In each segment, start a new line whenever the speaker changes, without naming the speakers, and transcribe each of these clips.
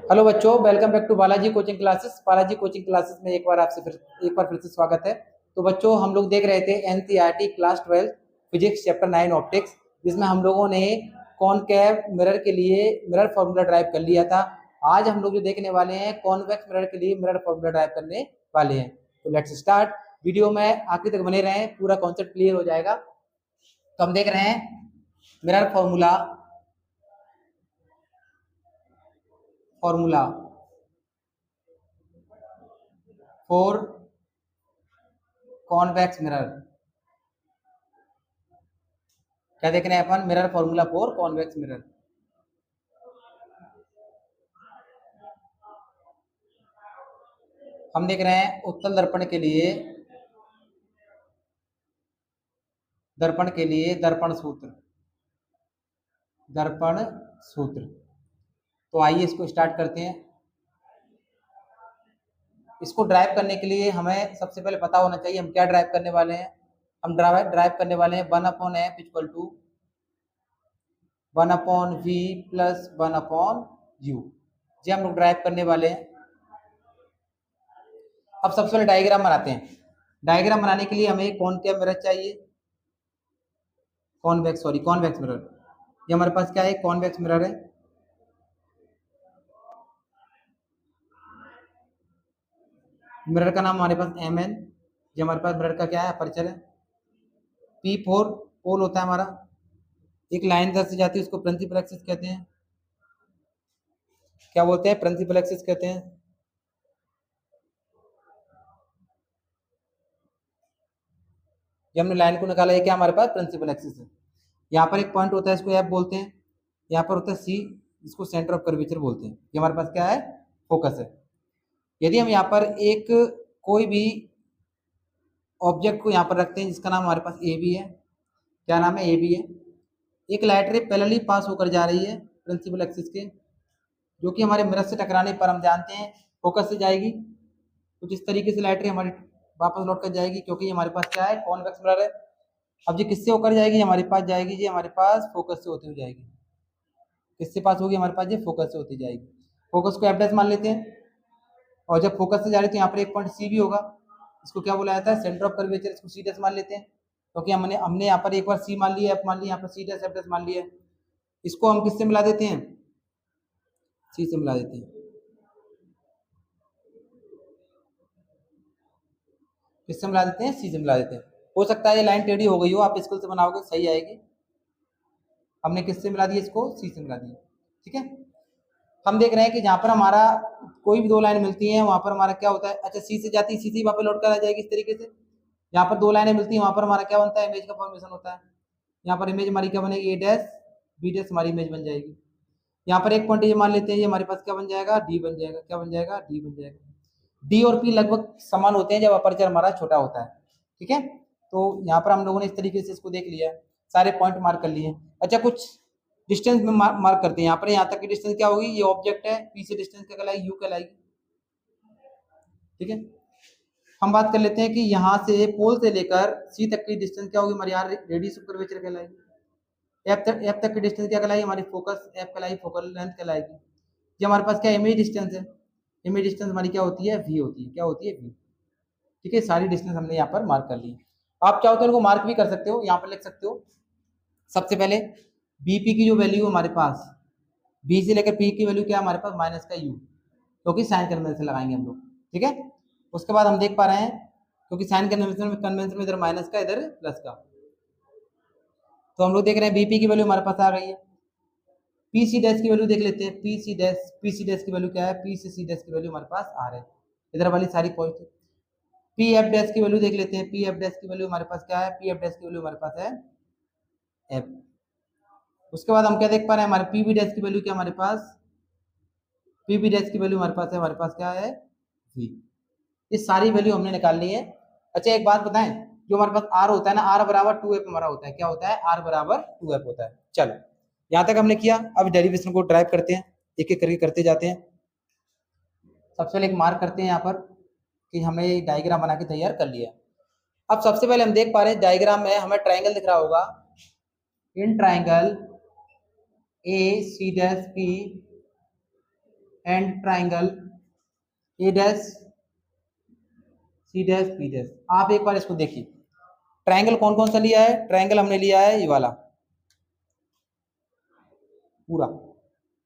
Hello बच्चों, welcome back to Balaji coaching classes. Balaji coaching classes में एक बार फिर से स्वागत है। तो बच्चों, हम लोग देख रहे थे NCERT class 12 physics chapter 9 optics, जिसमें हम लोगों ने कॉनकेव मिरर के लिए मिरर फॉर्मूला ड्राइव कर लिया था। आज हम लोग जो देखने वाले हैं कॉन्वेक्स मिरर के लिए मिरर फॉर्मूला ड्राइव करने वाले हैं। तो लेट्स स्टार्ट। वीडियो में आखिर तक बने रहें, पूरा कॉन्सेप्ट क्लियर हो जाएगा। तो हम देख रहे हैं mirror formula for convex mirror. क्या देख रहे हैं अपन? Mirror formula for convex mirror. हम देख रहे हैं उत्तल दर्पण के लिए दर्पण सूत्र। तो आइए इसको स्टार्ट करते हैं। इसको ड्राइव करने के लिए हमें सबसे पहले पता होना चाहिए हम क्या ड्राइव करने वाले हैं। हम ड्राइव करने वाले हैं 1/f equal to 1/v plus 1/u। जी हम लोग ड्राइव करने वाले हैं। अब सबसे पहले डायग्राम बनाते हैं। डायग्राम बनाने के लिए हमें कॉनकेव मिरर चाहिए, कॉन्वेक्स मिरर। ये हमारे पास क्या है? कॉन्वेक्स मिरर है। मिरर का नाम हमारे पास mn। ये हमारे पास मिरर का क्या है? अपर्चर है। P4 पोल होता है हमारा। एक लाइन इधर से जाती है, उसको प्रिंसिपल एक्सिस कहते हैं। क्या बोलते हैं? प्रिंसिपल एक्सिस कहते हैं। जब हमने लाइन को निकाला है, क्या हमारे पास? प्रिंसिपल एक्सिस है। यहाँ पर एक पॉइंट होता है, इसको एफ बोलते हैं। यहाँ पर होता है सी, इसको सेंटर ऑफ कर्वेचर बोलते हैं। ये हमारे पास क्या है? फोकस है। यदि हम यहाँ पर एक कोई भी ऑब्जेक्ट को यहाँ पर रखते हैं जिसका नाम हमारे पास ए बी है। क्या नाम है? ए बी है। एक लाइट रे पैरेलली पास होकर जा रही है प्रिंसिपल एक्सिस के, जो कि हमारे मिरर से टकराने पर हम जानते हैं फोकस से जाएगी। कुछ इस तरीके से लाइट रे हमारी वापस लौट कर जाएगी, क्योंकि हमारे पास क्या है? कॉन्वेक्स मिरर है। अब जी किससे होकर जाएगी? हमारे पास जाएगी जी हमारे पास फोकस से होती हुई जाएगी। किससे पास होगी? हमारे पास जी फोकस से होती जाएगी। फोकस को एफ डैश मान लेते हैं। और जब फोकस से जा रही है तो यहाँ पर एक पॉइंट सी भी होगा। इसको क्या बोला जाता है? Centre of curvature. इसको सी डैश मान लेते हैं, क्योंकि हमने यहाँ पर एक बार सी मान लिया, एफ मान लिया, यहाँ पर सी डैश एफ डैश मान लिया। इसको हम किससे मिला देते हैं? सी से मिला देते हैं। किससे मिला देते हैं? सी से मिला देते हैं। हो सकता है ये लाइन टेढ़ी हो गई हो, आप स्कूल से बनाओगे सही आएगी। हमने किससे मिला दिया? इसको सी से मिला दिया। ठीक है। हम देख रहे हैं कि जहाँ पर हमारा कोई भी दो लाइन मिलती हैं वहां पर हमारा क्या होता है? अच्छा, सी से जाती है, सी से वहां पर लौट कर आ जाएगी इस तरीके से। यहाँ पर दो लाइनें मिलती हैं, वहां पर हमारा क्या बनता है? इमेज का फॉर्मेशन होता है। यहाँ पर इमेज हमारी क्या बनेगी? ए डैश बी डैश हमारी इमेज बन जाएगी। यहाँ पर एक पॉइंट ये मान लेते हैं, ये हमारे पास क्या बन जाएगा? डी बन जाएगा। क्या बन जाएगा? डी बन जाएगा। डी और पी लगभग समान होते हैं जब अपर्चर हमारा छोटा होता है। ठीक है। तो यहाँ पर हम लोगों ने इस तरीके से इसको देख लिया, सारे पॉइंट मार्क कर लिए। अच्छा, कुछ डिस्टेंस में मार्क करते हैं। यहाँ पर यहाँ तक की डिस्टेंस क्या होगी? ये ऑब्जेक्ट है, पी से डिस्टेंस क्या कहलाएगी? यू कहलाएगी। ठीक है। हम बात कर लेते हैं कि यहाँ से पोल से लेकर सी तक की डिस्टेंस क्या होगी? हमारी यहाँ रेडियस ऑफ कर्वेचर कहलाएगी। एफ तक की डिस्टेंस क्या कहलाएगी? हमारी फोकस एफ कहलाएगी, फोकल लेंथ कहलाएगी। ये हमारे पास क्या इमेज डिस्टेंस है? इमेज डिस्टेंस हमारी क्या होती है? वी होती है। क्या होती है? वी। ठीक है। सारी डिस्टेंस हमने यहाँ पर मार्क कर ली। आप चाहो तो इनको मार्क भी कर सकते हो, यहाँ पर लिख सकते हो। सबसे पहले बीपी की जो वैल्यू हमारे पास, बी से लेकर पी की वैल्यू क्या है हमारे पास? माइनस का यू, क्योंकि साइन कन्वेंशन लगाएंगे हम लोग। ठीक है। उसके बाद हम देख पा रहे हैं, क्योंकि साइन कन्वेंशन में इधर माइनस का, इधर प्लस का, तो हम लोग देख रहे हैं बीपी की वैल्यू हमारे पास आ गई है। पी सी डैश की वैल्यू देख लेते हैं। पी सी डैश की वैल्यू क्या है? पी से सी डैश की वैल्यू हमारे पास आ रहा है, इधर वाली सारी पॉइंट। पी एफ डैश की वैल्यू देख लेते हैं। पी एफ डैश की वैल्यू हमारे पास क्या है? पी एफ डैश की वैल्यू हमारे पास है एफ। उसके बाद हम क्या देख पा रहे हैं? हमारे पी बी डैश की वैल्यू क्या हमारे पास? पी बी डैश की वैल्यू हमारे पास है, हमारे पास क्या है? वी। ये सारी वैल्यू हमने निकाल ली है। अच्छा, एक बात बताएं, जो हमारे पास आर होता है ना, आर बराबर 2f हमारा होता है। क्या होता है? आर बराबर 2f होता है। चलो, यहाँ तक हमने किया। अब डेरिवेशन को ड्राइव करते हैं, एक एक करके करते जाते हैं। सबसे पहले एक मार्क करते हैं यहाँ पर कि हमने डायग्राम बना के तैयार कर लिया। अब सबसे पहले हम देख पा रहे हैं डायग्राम में हमें ट्राइंगल दिख रहा होगा। In triangle A C dash P and triangle A dash C dash B dash. आप एक बार इसको देखिए, ट्राइंगल कौन कौन सा लिया है? ट्राइंगल हमने लिया है ये वाला पूरा,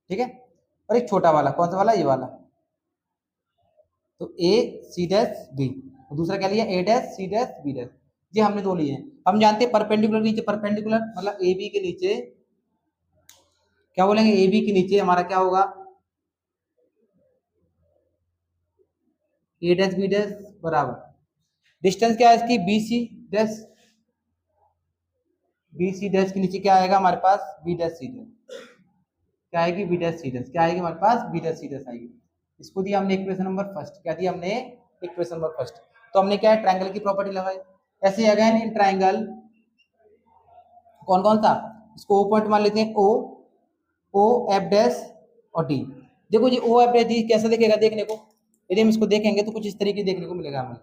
ठीक है, और एक छोटा वाला, कौन सा वाला? ये वाला। तो ए सी डैश बी, और दूसरा क्या लिया? A dash C dash B dash. ये हमने दो लिए हैं। हम जानते हैं परपेंडिकुलर नीचे, परपेंडिकुलर मतलब ए बी के नीचे क्या बोलेंगे? ए बी के नीचे हमारा क्या होगा? ए डैश बी डैश बराबर डिस्टेंस क्या है इसकी? B C dash. B C dash के नीचे क्या आएगा हमारे पास? B dash C dash. क्या आएगी? B dash C dash. क्या आएगी हमारे पास? बी डैश सी डैश आएगी। इसको दिया हमने इक्वेशन नंबर फर्स्ट। क्या दिया हमने? Equation number first. तो हमने क्या है? ट्राइंगल की प्रॉपर्टी लगाई। ऐसे अगेन इन ट्राइंगल कौन कौन सा? इसको ओ पॉइंट मान लेते हैं, ओ, ओ एफ डैश और डी। देखो जी ओ एफ डैश डी कैसा दिखेगा देखने को? यदि हम इसको देखेंगे तो कुछ इस तरीके देखने को मिलेगा हमें।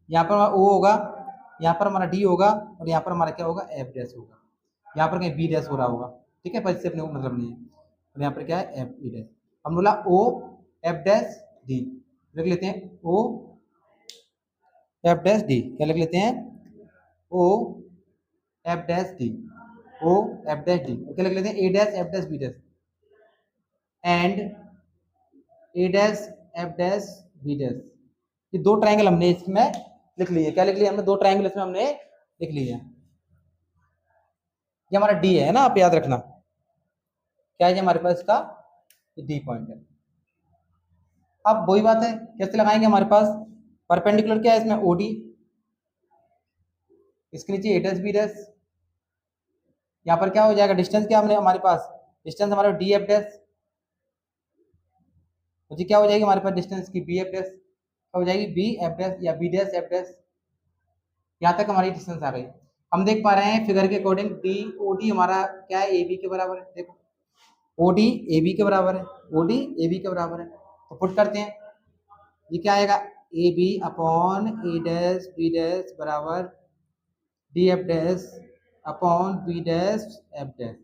यहाँ पर हमारा ओ होगा, यहाँ पर हमारा डी होगा, और यहाँ पर हमारा क्या होगा? एफ डैश होगा। यहाँ पर कहीं बी डैश हो रहा होगा, ठीक है, पर इससे अपने को मतलब नहीं है। और यहाँ पर क्या है? F E dash. हम बोला ओ एफ डैश डी, लिख लेते हैं ओ एफ डैश डी। क्या लिख लेते हैं? O F dash D, O F dash D. क्या लिख लेते हैं? A dash F dash B dash and A dash F dash B dash. ये दो ट्राइंगल हमने इसमें लिख लिए। क्या लिख लिया हमने? दो ट्राइंगल इसमें हमने लिख लिए। ये हमारा डी है ना, आप याद रखना। क्या है हमारे पास? इसका डी पॉइंट है। अब वही बात है, कैसे लगाएंगे? हमारे पास परपेंडिकुलर क्या है इसमें? ओडी, इसके नीचे ए डैश बी डैश। यहाँ पर क्या हो जाएगा? डिस्टेंस क्या हमने हमारे पास? डिस्टेंस हमारा डी एफ डैश। मुझे क्या हो जाएगी हमारे पास? डिस्टेंस की बी एफ डैश। क्या हो जाएगी? बी एफ डैश या बी डैश एफ डैश। यहाँ तक हमारी डिस्टेंस आ गई। हम देख पा रहे हैं फिगर के अकॉर्डिंग डी ओ डी हमारा क्या है? ए बी के बराबर है। देखो ओ डी ए बी के बराबर है, ओ डी ए बी के बराबर है। तो पुट करते हैं, ये क्या आएगा? A B upon A dash B dash बराबर D F dash upon B dash F dash.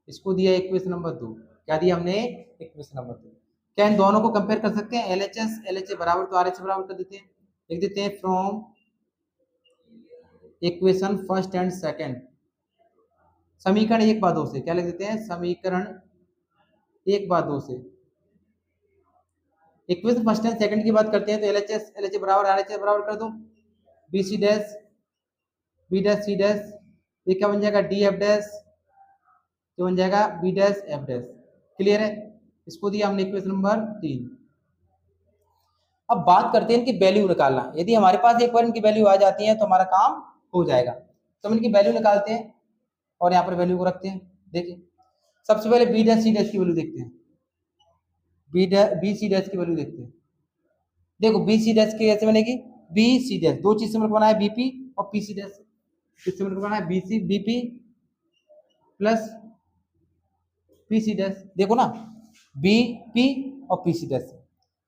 इसको दिया इक्वेशन नंबर 2। क्या दिया हमने? Equation number 2। क्या इन दोनों को कंपेयर कर सकते हैं? एल एच एस बराबर, तो आर एच बराबर कर देते हैं। लिख देते हैं from equation first and second, समीकरण 1/2 से। क्या लिख देते हैं? समीकरण 1/2 से। इक्वेशन फर्स्ट एंड सेकंड की बात करते हैं तो एल एच बराबर आर एच बराबर कर दो B C dash B dash C dash. ये क्या बन जाएगा? डी एफ डैश, जो बन जाएगा B dash F dash. Clear है? इसको दिया हमने इक्वेशन नंबर 3। अब बात करते हैं इनकी वैल्यू निकालना। यदि हमारे पास एक बार इनकी वैल्यू आ जाती है तो हमारा काम हो जाएगा। तो हम इनकी वैल्यू निकालते हैं और यहाँ पर वैल्यू को रखते हैं। देखिए सबसे पहले बी डैश सी डैश की वैल्यू देखते हैं। बी सी डैश की वैल्यू देखते हैं। देखो बी सी डैश की कैसे बनेगी? बी सी डैश दो चीज से मिलकर बना है, बीपी और पीसी डैश। किससे मिलकर बना है? BC BP plus PC dash. देखो ना, बी पी और पीसी डैश।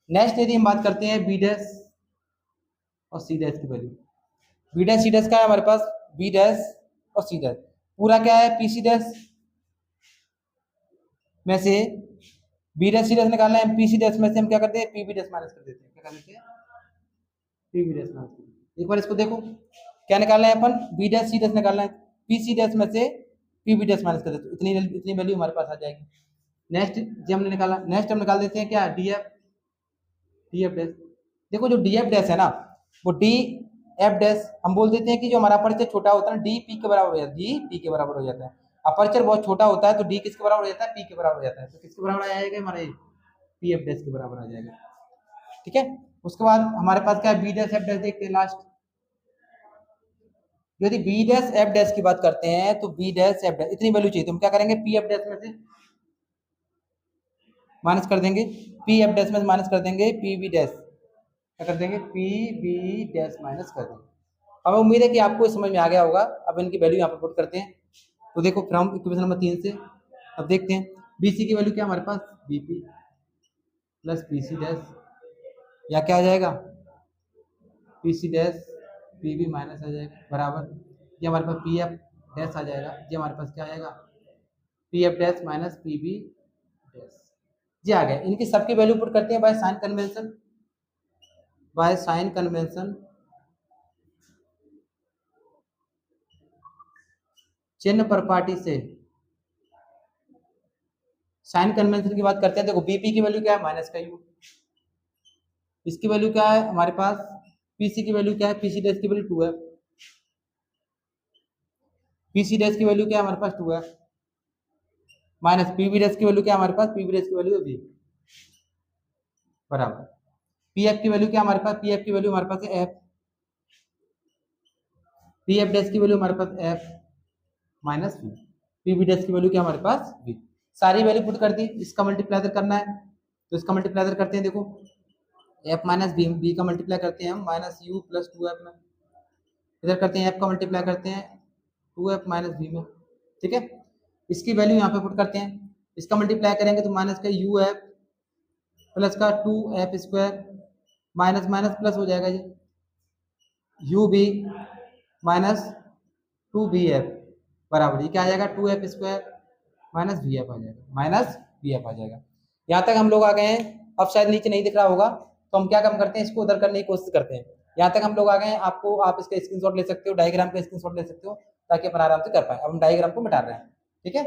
नेक्स्ट यदि हम बात करते हैं बी डैश और सी डैश की value, B dash C dash का है हमारे पास? बी डैश और सी डैश पूरा क्या है? पीसी डैश में से बी डैश सी डैश निकालना है। पीसी डैश में से हम क्या करते हैं? पीबी डैश माइनस कर देते हैं। क्या कर देते हैं? पीबी डैश माइनस कर देते हैं। एक बार इसको देखो, क्या निकालना है अपन? बी डैश सी डैश निकालना है। पीसी डैश में से पीबी डैश माइनस कर देते हैं, इतनी वैल्यू हमारे पास आ जाएगी। नेक्स्ट जो हमने निकाला, नेक्स्ट हम निकाल देते हैं क्या? DF dash. देखो जो डीएफ डैश है ना, वो डी एफ डैश हम बोल देते हैं कि जो हमारा अपर्चर छोटा होता है ना, डी पी के बराबर हो जाता है, डी पी के बराबर हो जाता है। अपर्चर बहुत छोटा होता है तो डी किसके बराबर हो जाता है? पी के बराबर हो जाता है। तो किसके बराबर आ जाएगा? हमारे पी एफ डैश के बराबर आ जाएगा। ठीक है, उसके बाद हमारे पास क्या है? बी डैश एफ डैश देखते हैं लास्ट। यदि बी डैश एफ डैश की बात करते हैं तो बी डैश एफ डैश इतनी वैल्यू चाहिए तो हम क्या करेंगे? पी एफ डैश में से माइनस कर देंगे, पी एफ डैश में से माइनस कर देंगे पी बी डैश। क्या कर देंगे? पी बी डैश माइनस कर देंगे। हमें उम्मीद है कि आपको समझ में आ गया होगा। अब इनकी वैल्यू यहाँ पर पुट करते हैं। तो देखो फ्रॉम इक्वेशन नंबर 3 से अब देखते हैं बी सी की वैल्यू क्या हमारे पास? B P plus P C dash, या क्या आ जाएगा? P C dash P B minus आ जाएगा बराबर, ये हमारे पास पी एफ डैश आ जाएगा, ये हमारे पास क्या आएगा, P F dash minus P B dash, ये आ गया। इनकी सबकी वैल्यू पुट करते हैं by sign convention, by sign convention, चिन्ह प्रपार्टी से साइन कन्वेंशन की बात करते हैं। देखो बीपी की वैल्यू क्या है, माइनस का यू, इसकी वैल्यू क्या है हमारे पास, पीसी की वैल्यू क्या है, पीसी डैश की वैल्यू 2 है, पीसी डैश की वैल्यू क्या है हमारे पास 2 है, माइनस पीबी डैश की वैल्यू क्या है हमारे पास, पीबी डैश की वैल्यू है v, बराबर पीएफ की वैल्यू क्या हमारे पास, पीएफ की वैल्यू हमारे पास है एफ, पीएफ डैश की वैल्यू हमारे पास F minus V, PB dash की वैल्यू क्या हमारे पास v, सारी वैल्यू पुट कर दी। इसका मल्टीप्लाई करना है तो इसका मल्टीप्लाई करते हैं, देखो एफ माइनस बी का मल्टीप्लाई करते हैं हम माइनस यू प्लस 2f में, इधर करते हैं एफ का मल्टीप्लाई करते हैं 2f माइनस बी में, ठीक है। इसकी वैल्यू यहाँ पे पुट करते हैं, इसका मल्टीप्लाई करेंगे तो माइनस का यू एफ प्लस का 2f square minus minus plus हो जाएगा जी, यू बी माइनस 2bf बराबर ये क्या आ जाएगा, 2f square minus V F आ जाएगा, माइनस वी एफ आ जाएगा। यहाँ तक हम लोग आ गए हैं। अब शायद नीचे नहीं दिख रहा होगा तो हम क्या काम करते हैं, इसको उधर करने की कोशिश करते हैं। यहाँ तक हम लोग आ गए हैं, आपको आप इसका स्क्रीनशॉट ले सकते हो, डायग्राम का स्क्रीनशॉट ले सकते हो ताकि अपन आराम से कर पाए। अब हम डायग्राम को मिटा रहे हैं, ठीक है।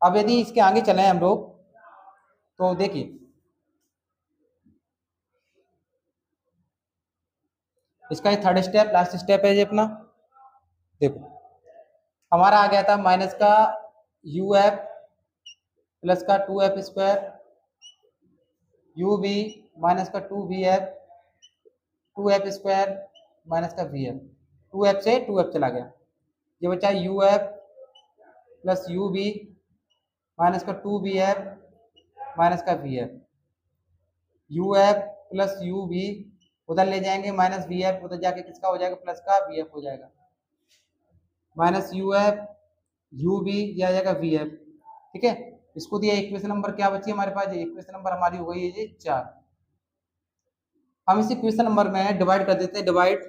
अब यदि इसके आगे चले हम लोग तो देखिए इसका ये थर्ड स्टेप लास्ट स्टेप है ये अपना, देखो हमारा आ गया था माइनस का यू एफ प्लस का 2f square you B minus का 2bf 2f स्क्वायर माइनस का vf, 2f से 2f चला गया, ये बचा U F plus U B minus का 2bf माइनस का vf, U F plus U B उधर ले जाएंगे माइनस vf, उधर जाके किसका हो जाएगा, प्लस का vf हो जाएगा, minus U F U B यह आ जाएगा vf, ठीक है। इसको दिया इक्वेशन नंबर क्या बची हमारे पास, इक्वेशन नंबर हमारी हो गई है जी 4। हम इस इक्वेशन नंबर में डिवाइड कर देते हैं, डिवाइड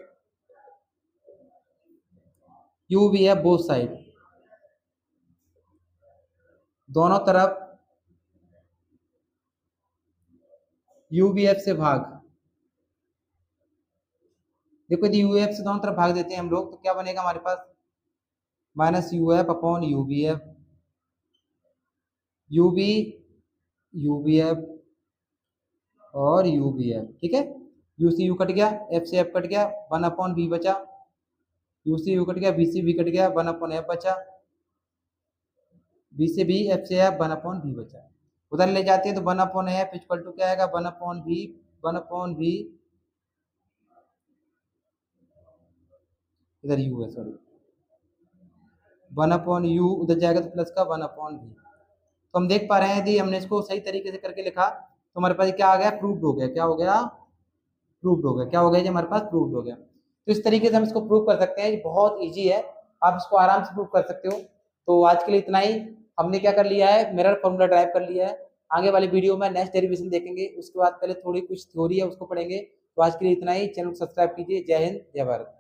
यू बी है बोथ साइड, दोनों तरफ यू बी एफ से भाग, देखो यदि यू एफ से दोनों तरफ भाग देते हैं हम लोग तो क्या बनेगा हमारे पास, minus U F upon U B F, U B F और यू बी एफ, ठीक है। यू से यू कट गया, एफ से एफ कट गया, 1 अपॉन बी बचा, यू से यू कट गया, बी से बी कट गया, 1 अपॉन एफ बचा, बी से बी एफ से एफ 1 अपॉन बी बचा। उधर ले जाते हैं तो 1 अपॉन एफ इक्वल टू क्या आएगा, 1 अपॉन बी, 1 अपॉन बी इधर यू है सॉरी, 1 अपॉन यू उधर जाएगा तो प्लस का 1 अपॉन बी। तो हम देख पा रहे हैं यदि हमने इसको सही तरीके से करके लिखा तो हमारे पास क्या आ गया, प्रूव्ड हो गया, क्या हो गया, प्रूव्ड हो गया, क्या हो गया जी हमारे पास प्रूव्ड हो गया। तो इस तरीके से हम इसको प्रूव कर सकते हैं, ये बहुत इजी है, आप इसको आराम से प्रूव कर सकते हो। तो आज के लिए इतना ही, हमने क्या कर लिया है, मिरर फॉर्मूला ड्राइव कर लिया है। आगे वाली वीडियो में नेक्स्ट डेरिवेशन देखेंगे, उसके बाद पहले थोड़ी कुछ थ्योरी है उसको पढ़ेंगे। तो आज के लिए इतना ही, चैनल को सब्सक्राइब कीजिए। जय हिंद जय भारत।